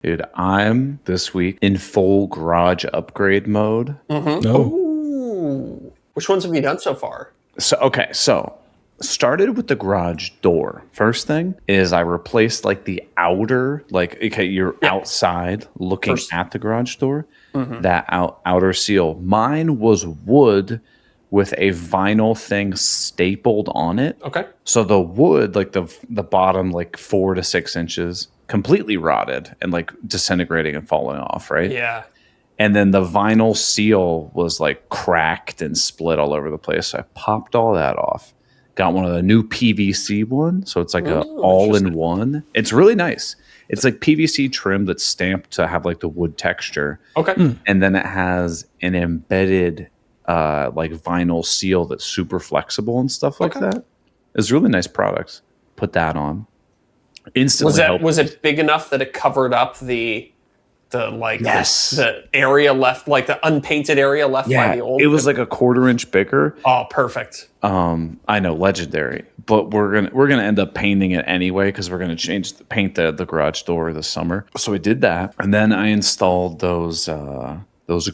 Dude, I'm this week in full garage upgrade mode. Mm-hmm. No. Ooh. Which ones have you done so far? So started with the garage door. First thing is I replaced like the outer, you're outside looking at the garage door. Mm-hmm. That outer seal. Mine was wood with a vinyl thing stapled on it. Okay. So the wood, like the bottom, like 4 to 6 inches, completely rotted and like disintegrating and falling off, right? Yeah. And then the vinyl seal was like cracked and split all over the place. So I popped all that off. Got one of the new PVC ones. So it's like a all-in-one. It's really nice. It's like PVC trim that's stamped to have like the wood texture. Okay. And then it has an embedded like vinyl seal that's super flexible and stuff like that. It's a really nice product. Put that on. Instantly was it big enough that it covered up the area left, like the unpainted area left by the old? It was like a 1/4 inch bigger. Oh, perfect. I know, legendary. But we're gonna end up painting it anyway because we're gonna paint the garage door this summer. So I did that, and then I installed those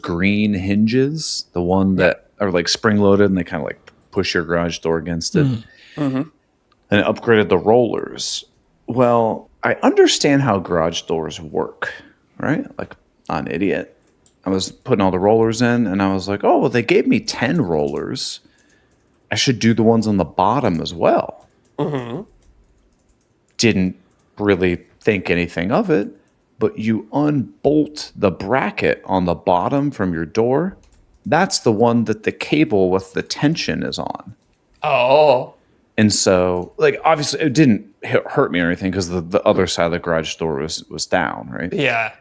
green hinges, the one that are like spring loaded and they kind of like push your garage door against it. Mm-hmm. And upgraded the rollers. Well, I understand how garage doors work, right? Like, I'm an idiot. I was putting all the rollers in, and I was like, oh, well, they gave me 10 rollers. I should do the ones on the bottom as well. Mm-hmm. Didn't really think anything of it, but you unbolt the bracket on the bottom from your door. That's the one that the cable with the tension is on. Oh. And so, like, obviously, it didn't hurt me or anything because the other side of the garage door was down, right? Yeah.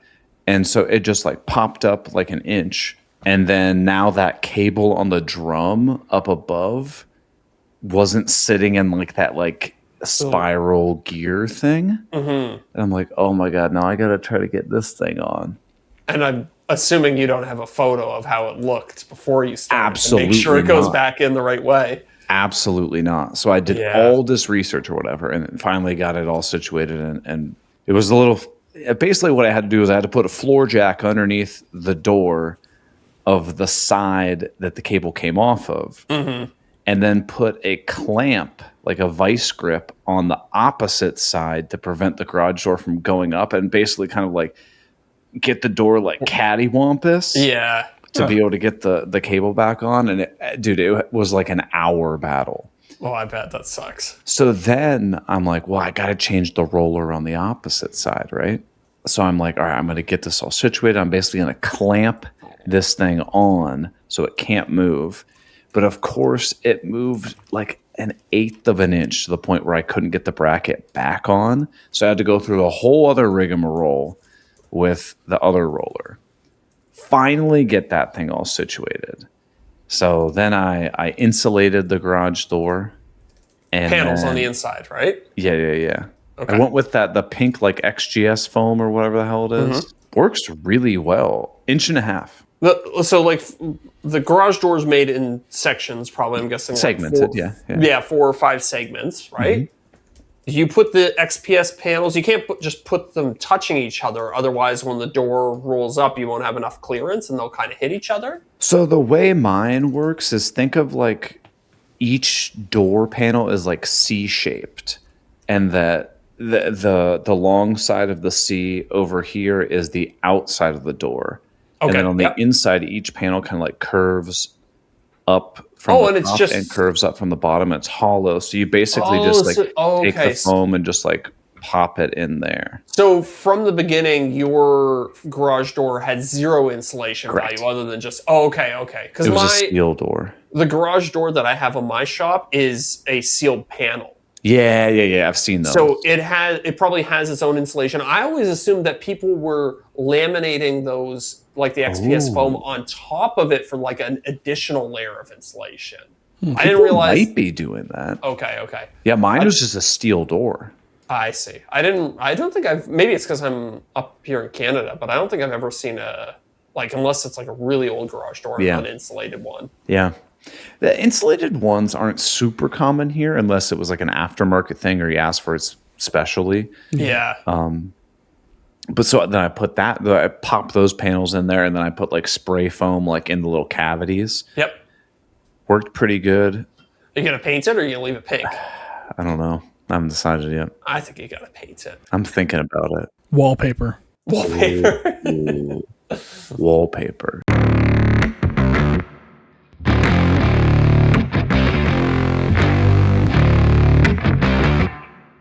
And so it just, like, popped up like an inch. And then now that cable on the drum up above wasn't sitting in, like, that, like, spiral gear thing. Mm-hmm. And I'm like, oh, my God, now I got to try to get this thing on. And I'm assuming you don't have a photo of how it looked before you started. Absolutely Make sure it goes not. back in the right way. Absolutely not. So I did all this research or whatever, and finally got it all situated. And it was a little. Basically, what I had to do is I had to put a floor jack underneath the door of the side that the cable came off of, and then put a clamp, like a vice grip, on the opposite side to prevent the garage door from going up, and basically kind of like get the door like cattywampus. Yeah. To be able to get the cable back on. And it was like an hour battle. Oh, I bet that sucks. So then I'm like, well, I got to change the roller on the opposite side, right? So I'm like, all right, I'm going to get this all situated. I'm basically going to clamp this thing on so it can't move. But of course, it moved like 1/8 of an inch to the point where I couldn't get the bracket back on. So I had to go through a whole other rigmarole with the other roller. Finally get that thing all situated. So then I insulated the garage door. And panels on the inside, right? Yeah. Okay. I went with the pink like XGS foam or whatever the hell it is. Works really well. 1.5 inches. So like the garage door is made in sections, probably, I'm guessing. Segmented, like yeah. 4 or 5 segments, right? You put the XPS panels, you can't just put them touching each other. Otherwise, when the door rolls up, you won't have enough clearance and they'll kind of hit each other. So the way mine works is think of like each door panel is like C-shaped, and that the long side of the C over here is the outside of the door. Okay. And then on the inside, each panel kind of like curves up from the top and curves up from the bottom. It's hollow, so you basically take the foam and just like pop it in there. So from the beginning, your garage door had 0 insulation value other than just okay. Because it was a steel door. The garage door that I have on my shop is a sealed panel. Yeah. I've seen those. So it probably has its own insulation. I always assumed that people were laminating those, like the XPS foam, on top of it for like an additional layer of insulation. I didn't realize. Might be doing that. Okay. Yeah, mine was just a steel door. I see. I don't think maybe it's because I'm up here in Canada, but I don't think I've ever seen unless it's like a really old garage door, an uninsulated one. Yeah. The insulated ones aren't super common here unless it was like an aftermarket thing or you asked for it specially. Yeah. But so then I put I popped those panels in there, and then I put like spray foam like in the little cavities. Yep. Worked pretty good. Are you going to paint it or are you going to leave it pink? I don't know. I haven't decided yet. I think you got to paint it. I'm thinking about it. Wallpaper. Wallpaper. Wallpaper.